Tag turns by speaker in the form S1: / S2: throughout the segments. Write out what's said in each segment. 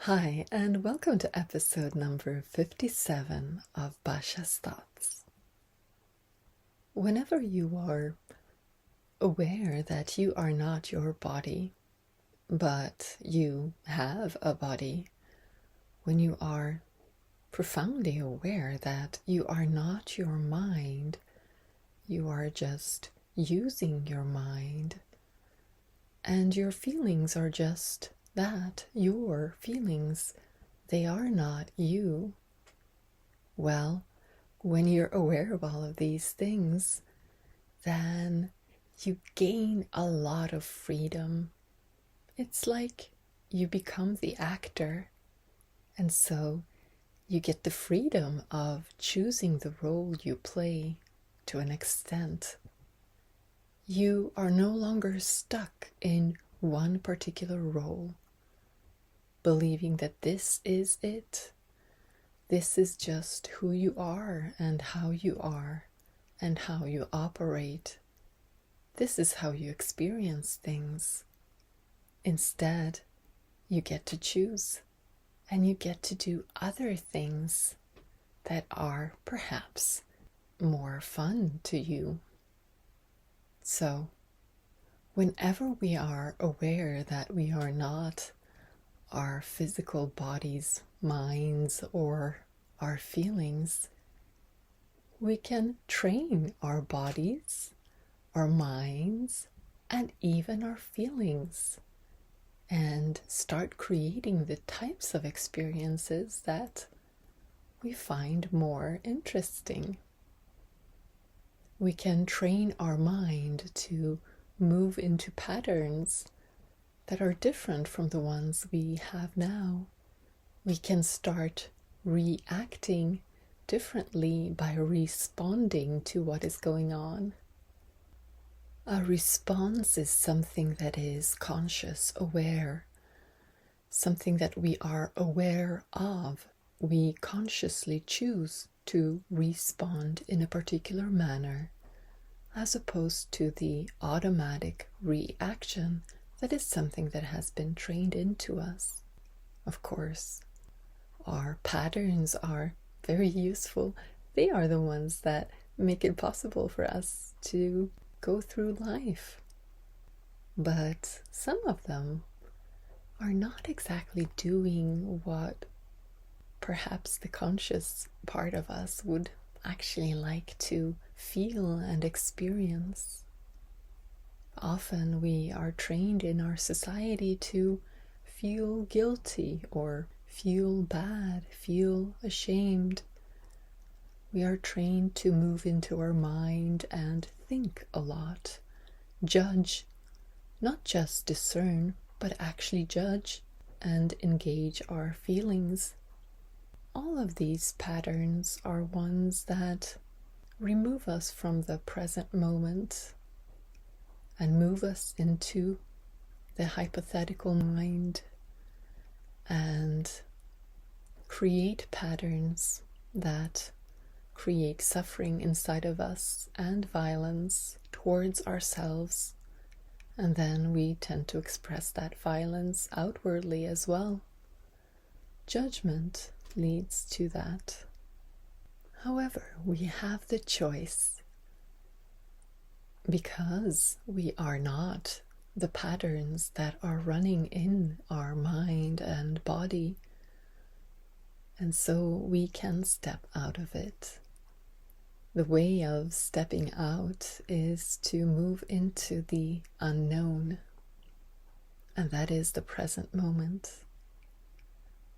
S1: Hi, and welcome to episode number 57 of Basha's Thoughts. Whenever you are aware that you are not your body, but you have a body, when you are profoundly aware that you are not your mind, you are just using your mind, and your feelings are just that, your feelings, they are not you. Well, when you're aware of all of these things, then you gain a lot of freedom. It's like you become the actor, and so you get the freedom of choosing the role you play to an extent. You are no longer stuck in one particular role, believing that this is it. This is just who you are and how you operate. This is how you experience things. Instead, you get to choose, and you get to do other things that are perhaps more fun to you. So, whenever we are aware that we are not our physical bodies, minds, or our feelings, we can train our bodies, our minds, and even our feelings, and start creating the types of experiences that we find more interesting. We can train our mind to move into patterns that are different from the ones we have now. We can start reacting differently by responding to what is going on. A response is something that is conscious, aware, something that we are aware of. We consciously choose to respond in a particular manner, as opposed to the automatic reaction that is something that has been trained into us. Of course, our patterns are very useful. They are the ones that make it possible for us to go through life. But some of them are not exactly doing what perhaps the conscious part of us would actually like to feel and experience. Often we are trained in our society to feel guilty or feel bad, feel ashamed. We are trained to move into our mind and think a lot, judge, not just discern, but actually judge and engage our feelings. All of these patterns are ones that remove us from the present moment and move us into the hypothetical mind and create patterns that create suffering inside of us and violence towards ourselves. And then we tend to express that violence outwardly as well. Judgment leads to that. However, we have the choice, because we are not the patterns that are running in our mind and body, and so we can step out of it. The way of stepping out is to move into the unknown, and that is the present moment,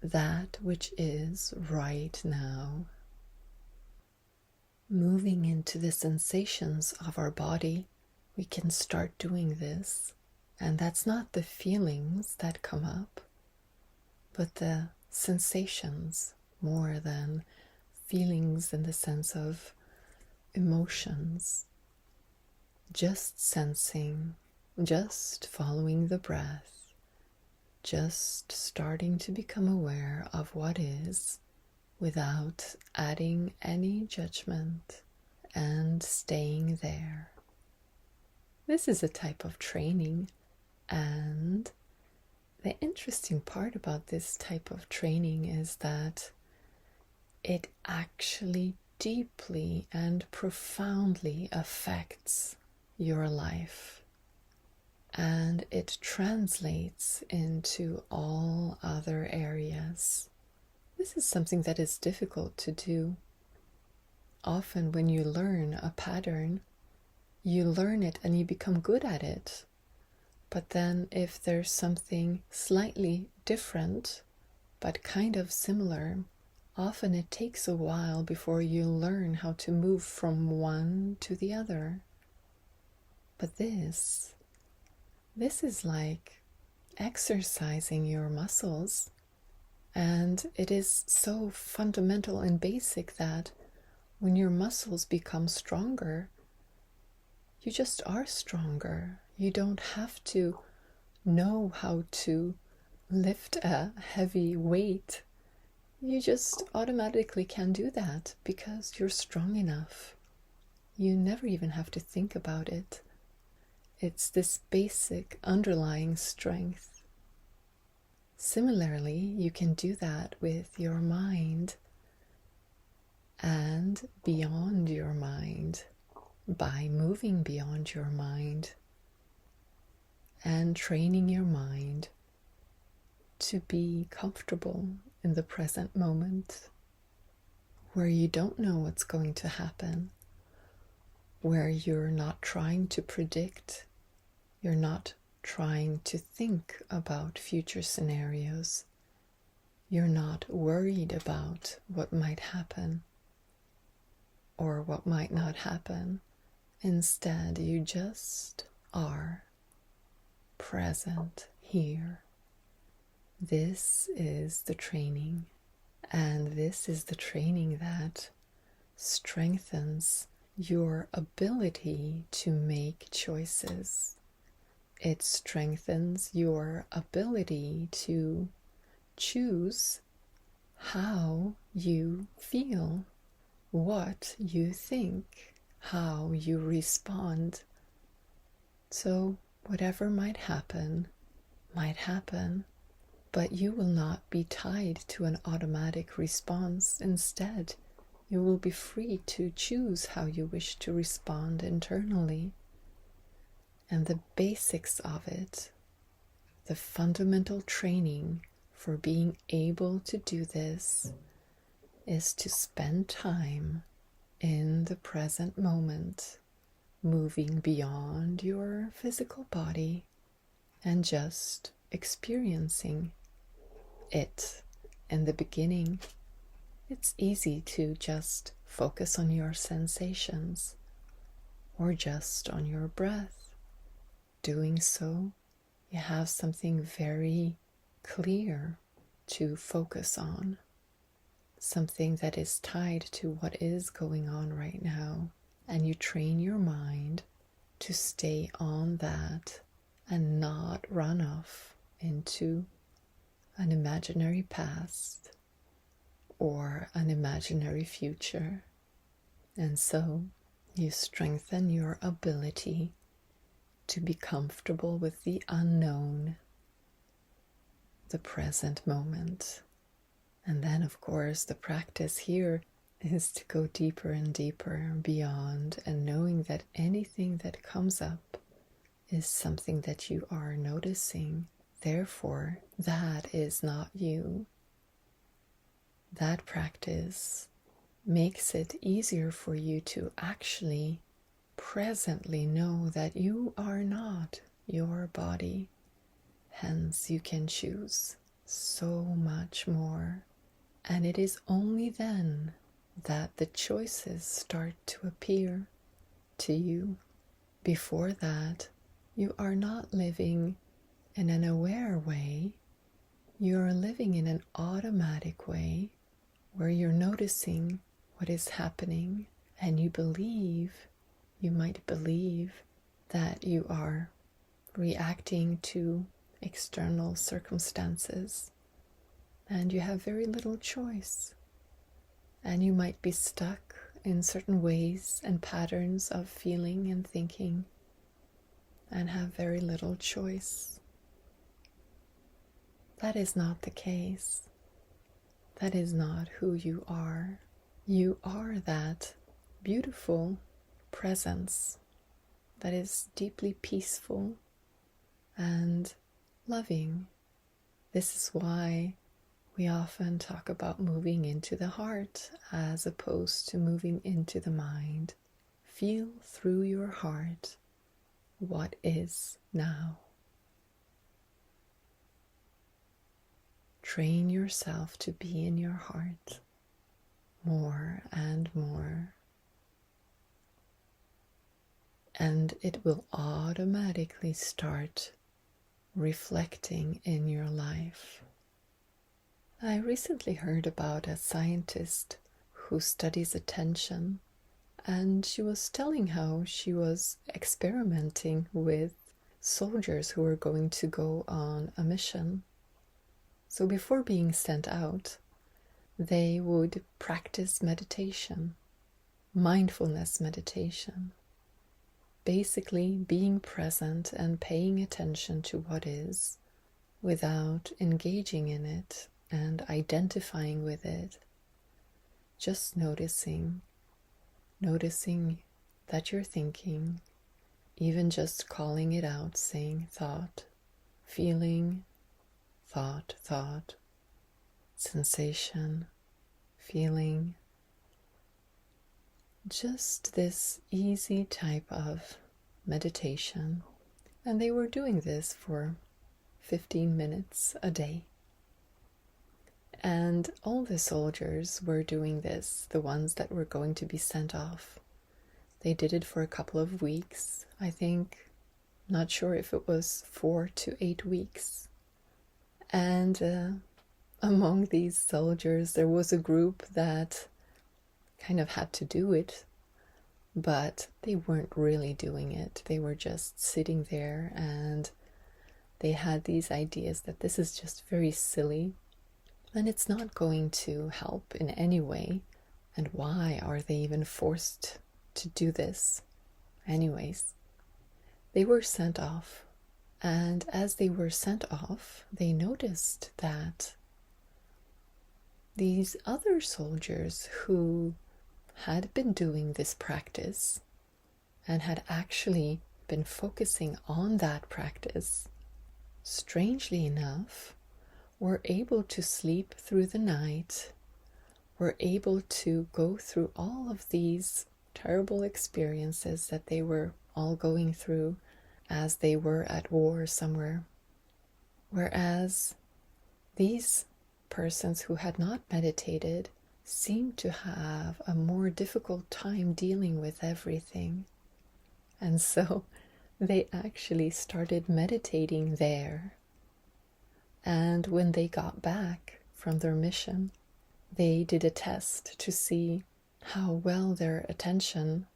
S1: that which is right now. Moving into the sensations of our body, we can start doing this, and that's not the feelings that come up, but the sensations, more than feelings in the sense of emotions. Just sensing, just following the breath, just starting to become aware of what is without adding any judgment and staying there. This is a type of training, and The interesting part about this type of training is that it actually deeply and profoundly affects your life, and it translates into all other areas. This is something that is difficult to do. Often when you learn a pattern, you learn it and you become good at it. But then if there's something slightly different, but kind of similar, often it takes a while before you learn how to move from one to the other. But this is like exercising your muscles. And it is so fundamental and basic that when your muscles become stronger, you just are stronger. You don't have to know how to lift a heavy weight. You just automatically can do that because you're strong enough. You never even have to think about it. It's this basic underlying strength. Similarly, you can do that with your mind and beyond your mind by moving beyond your mind and training your mind to be comfortable in the present moment, where you don't know what's going to happen, where you're not trying to predict, you're not trying to think about future scenarios, you're not worried about what might happen or what might not happen. Instead, you just are present here. This is the training, and this is the training that strengthens your ability to make choices. It strengthens your ability to choose how you feel, what you think, how you respond. So whatever might happen, but you will not be tied to an automatic response. Instead, you will be free to choose how you wish to respond internally. And the basics of it, the fundamental training for being able to do this, is to spend time in the present moment, moving beyond your physical body and just experiencing it. In the beginning, it's easy to just focus on your sensations or just on your breath. Doing so, you have something very clear to focus on, something that is tied to what is going on right now, and you train your mind to stay on that and not run off into an imaginary past or an imaginary future. And so you strengthen your ability to be comfortable with the unknown, the present moment. And then, of course, the practice here is to go deeper and deeper beyond, and knowing that anything that comes up is something that you are noticing. Therefore, that is not you. That practice makes it easier for you to actually presently know that you are not your body. Hence, you can choose so much more. And it is only then that the choices start to appear to you. Before that, you are not living in an aware way. You are living in an automatic way where you're noticing what is happening, and you might believe that you are reacting to external circumstances, and you have very little choice. And you might be stuck in certain ways and patterns of feeling and thinking and have very little choice. That is not the case. That is not who you are. You are that beautiful presence that is deeply peaceful and loving. This is why we often talk about moving into the heart as opposed to moving into the mind. Feel through your heart what is now. Train yourself to be in your heart more and more, and it will automatically start reflecting in your life. I recently heard about a scientist who studies attention, and she was telling how she was experimenting with soldiers who were going to go on a mission. So before being sent out, they would practice meditation, mindfulness meditation. Basically being present and paying attention to what is without engaging in it and identifying with it. Just noticing that you're thinking, even just calling it out, saying thought, feeling, thought, sensation, feeling. Just this easy type of meditation. And they were doing this for 15 minutes a day. And all the soldiers were doing this, the ones that were going to be sent off. They did it for a couple of weeks, I think. Not sure if it was 4 to 8 weeks. And among these soldiers, there was a group that kind of had to do it, but they weren't really doing it. They were just sitting there, and they had these ideas that this is just very silly and it's not going to help in any way. And why are they even forced to do this? Anyways, they were sent off. And as they were sent off, they noticed that these other soldiers who had been doing this practice and had actually been focusing on that practice, strangely enough, were able to sleep through the night, were able to go through all of these terrible experiences that they were all going through as they were at war somewhere. Whereas these persons who had not meditated seemed to have a more difficult time dealing with everything. And so they actually started meditating there. And when they got back from their mission, they did a test to see how well their attention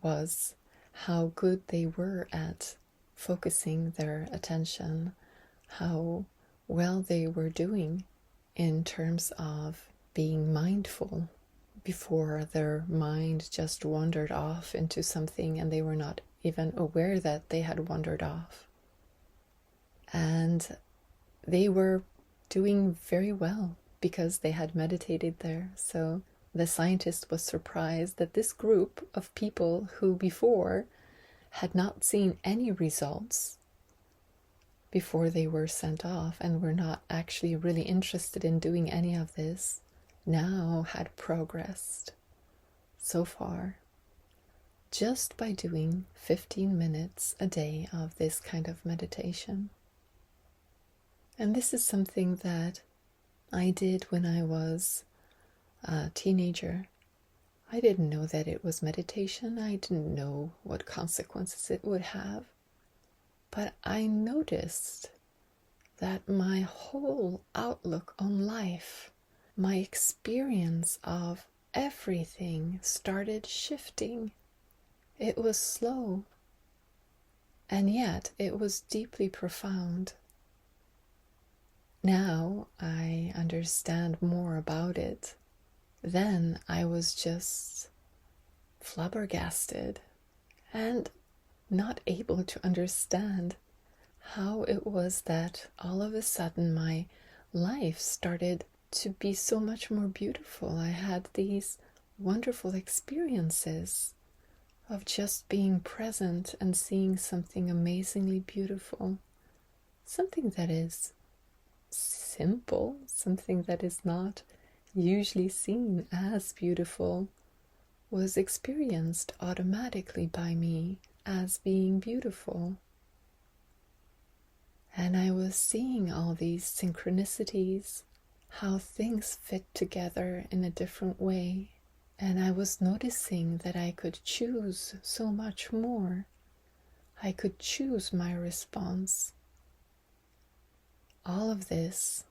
S1: was, how good they were at focusing their attention, how well they were doing in terms of being mindful before their mind just wandered off into something and they were not even aware that they had wandered off. And they were doing very well because they had meditated there. So the scientist was surprised that this group of people who before had not seen any results before they were sent off and were not actually really interested in doing any of this, now had progressed so far just by doing 15 minutes a day of this kind of meditation. And this is something that I did when I was a teenager. I didn't know that it was meditation. I didn't know what consequences it would have. But I noticed that my whole outlook on life, my experience of everything started shifting. It was slow, and yet it was deeply profound. Now I understand more about it. Then I was just flabbergasted and not able to understand how it was that all of a sudden my life started to be so much more beautiful. I had these wonderful experiences of just being present and seeing something amazingly beautiful, something that is simple, something that is not usually seen as beautiful, was experienced automatically by me as being beautiful. And I was seeing all these synchronicities, how things fit together in a different way. And I was noticing that I could choose so much more. I could choose my response. All of this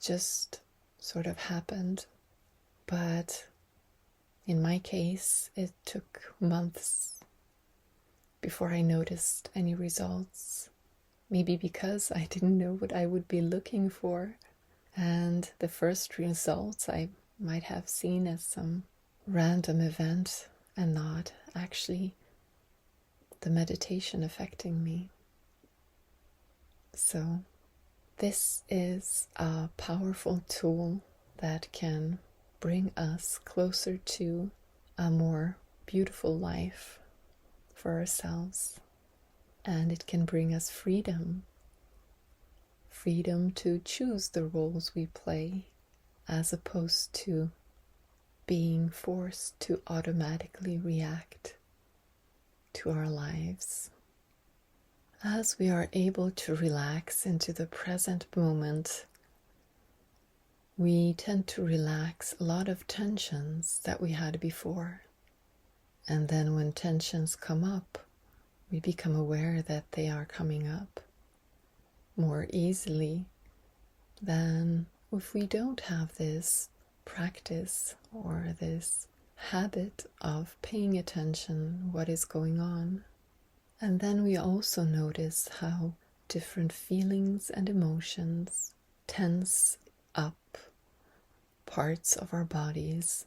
S1: just sort of happened, but in my case, it took months before I noticed any results. Maybe because I didn't know what I would be looking for. And the first results I might have seen as some random event and not actually the meditation affecting me. So this is a powerful tool that can bring us closer to a more beautiful life for ourselves. And it can bring us freedom to choose the roles we play, as opposed to being forced to automatically react to our lives. As we are able to relax into the present moment, we tend to relax a lot of tensions that we had before. And then when tensions come up, we become aware that they are coming up more easily than if we don't have this practice or this habit of paying attention what is going on. And then we also notice how different feelings and emotions tense up parts of our bodies.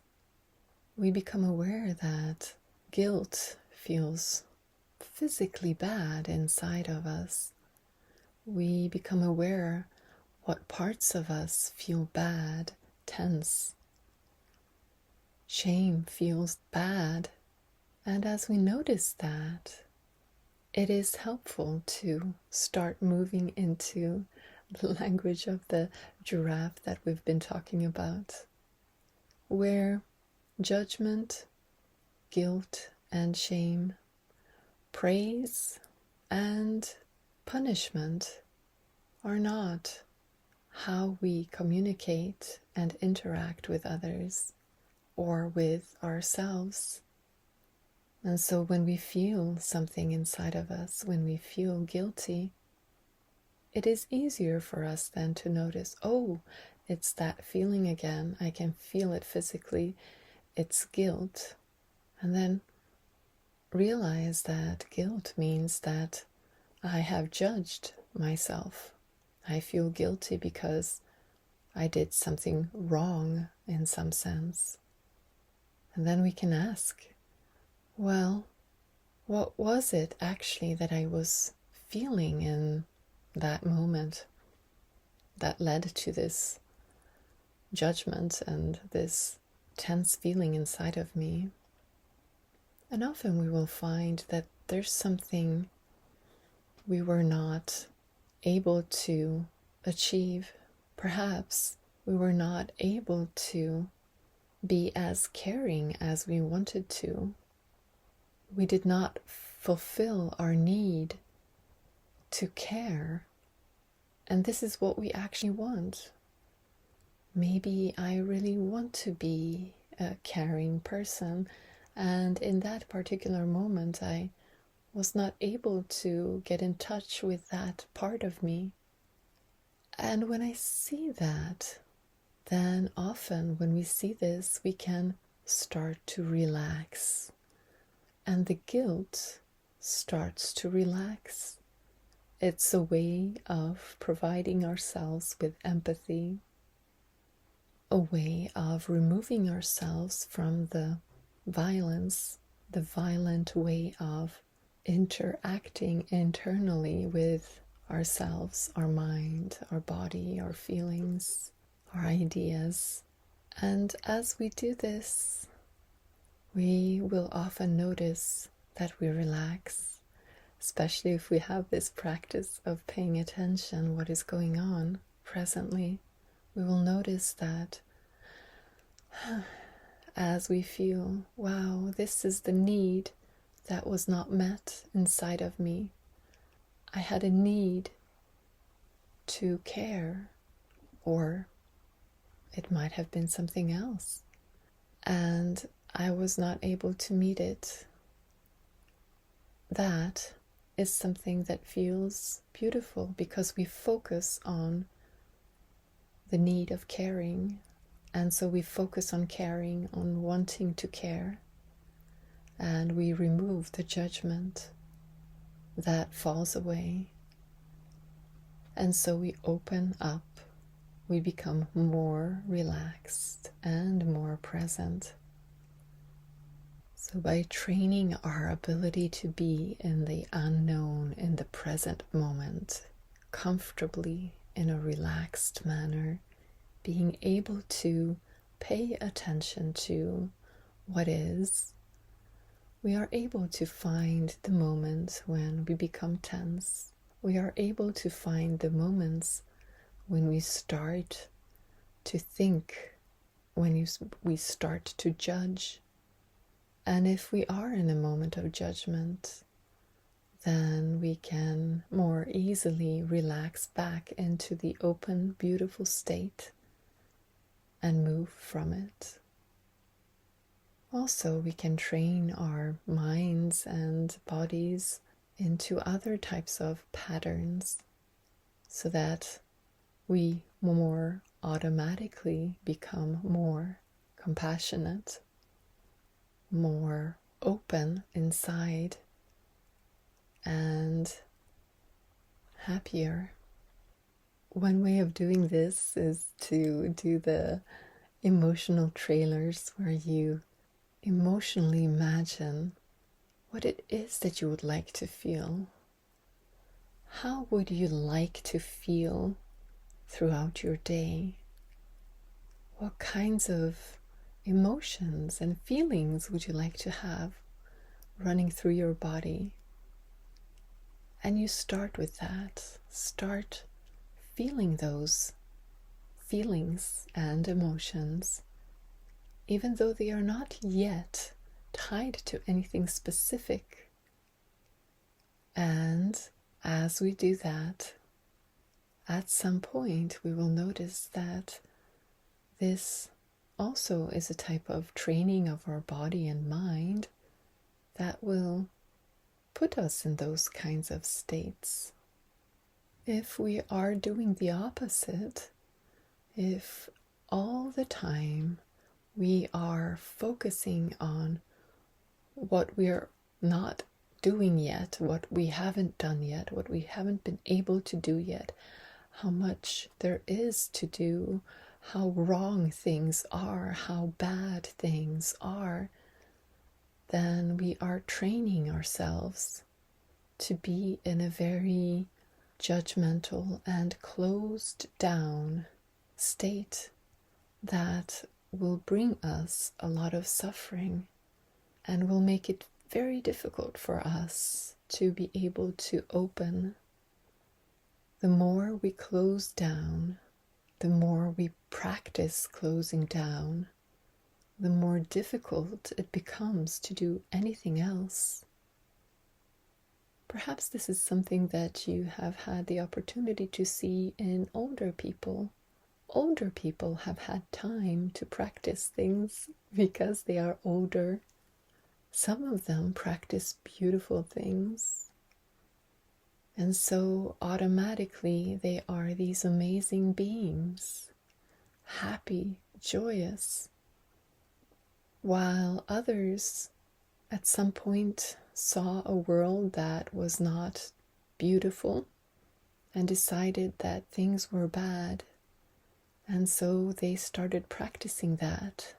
S1: We become aware that guilt feels physically bad inside of us. We become aware what parts of us feel bad, tense. Shame feels bad. And as we notice that, it is helpful to start moving into the language of the giraffe that we've been talking about, where judgment, guilt, and shame, praise, and punishment are not how we communicate and interact with others or with ourselves. And so when we feel something inside of us, when we feel guilty, it is easier for us then to notice, oh, it's that feeling again. I can feel it physically. It's guilt. And then realize that guilt means that I have judged myself. I feel guilty because I did something wrong in some sense. And then we can ask, well, what was it actually that I was feeling in that moment that led to this judgment and this tense feeling inside of me? And often we will find that there's something we were not able to achieve. Perhaps we were not able to be as caring as we wanted to. We did not fulfill our need to care. And this is what we actually want. Maybe I really want to be a caring person, and in that particular moment I was not able to get in touch with that part of me. And when I see that, then often when we see this, we can start to relax. And the guilt starts to relax. It's a way of providing ourselves with empathy, a way of removing ourselves from the violence, the violent way of interacting internally with ourselves, our mind, our body, our feelings, our ideas. And as we do this, we will often notice that we relax, especially if we have this practice of paying attention what is going on presently. We will notice that as we feel, wow, this is the need that was not met inside of me. I had a need to care, or it might have been something else, and I was not able to meet it. That is something that feels beautiful because we focus on the need of caring, and so we focus on caring, on wanting to care, and we remove the judgment that falls away. And so we open up, we become more relaxed and more present. So by training our ability to be in the unknown, in the present moment, comfortably, in a relaxed manner, being able to pay attention to what is, we are able to find the moments when we become tense. We are able to find the moments when we start to think, when we start to judge. And if we are in a moment of judgment, then we can more easily relax back into the open, beautiful state and move from it. Also, we can train our minds and bodies into other types of patterns so that we more automatically become more compassionate, more open inside, and happier. One way of doing this is to do the emotional trailers, where you emotionally imagine what it is that you would like to feel. How would you like to feel throughout your day? What kinds of emotions and feelings would you like to have running through your body? And you start with that. Start feeling those feelings and emotions, even though they are not yet tied to anything specific. And as we do that, at some point we will notice that this also is a type of training of our body and mind that will put us in those kinds of states. If we are doing the opposite, if all the time we are focusing on what we're not doing yet, what we haven't done yet, what we haven't been able to do yet, how much there is to do, how wrong things are, how bad things are, then we are training ourselves to be in a very judgmental and closed down state that will bring us a lot of suffering and will make it very difficult for us to be able to open. The more we close down, the more we practice closing down, the more difficult it becomes to do anything else. Perhaps this is something that you have had the opportunity to see in older people. Older people have had time to practice things because they are older. Some of them practice beautiful things. And so automatically they are these amazing beings, happy, joyous, while others at some point saw a world that was not beautiful and decided that things were bad. And so they started practicing that,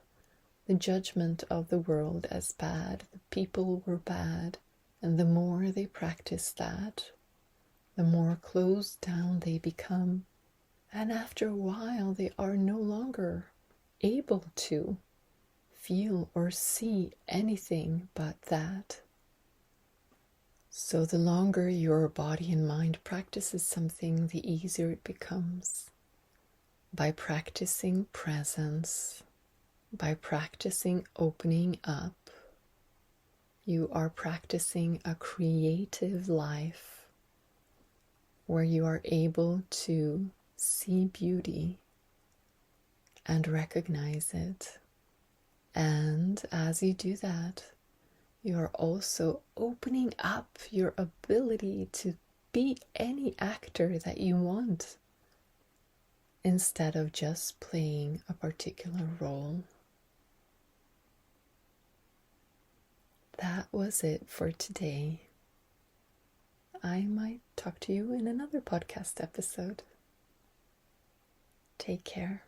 S1: the judgment of the world as bad, the people were bad, and the more they practiced that, the more closed down they become. And after a while, they are no longer able to feel or see anything but that. So the longer your body and mind practices something, the easier it becomes. By practicing presence, by practicing opening up, you are practicing a creative life where you are able to see beauty and recognize it. And as you do that, you are also opening up your ability to be any actor that you want instead of just playing a particular role. That was it for today. I might talk to you in another podcast episode. Take care.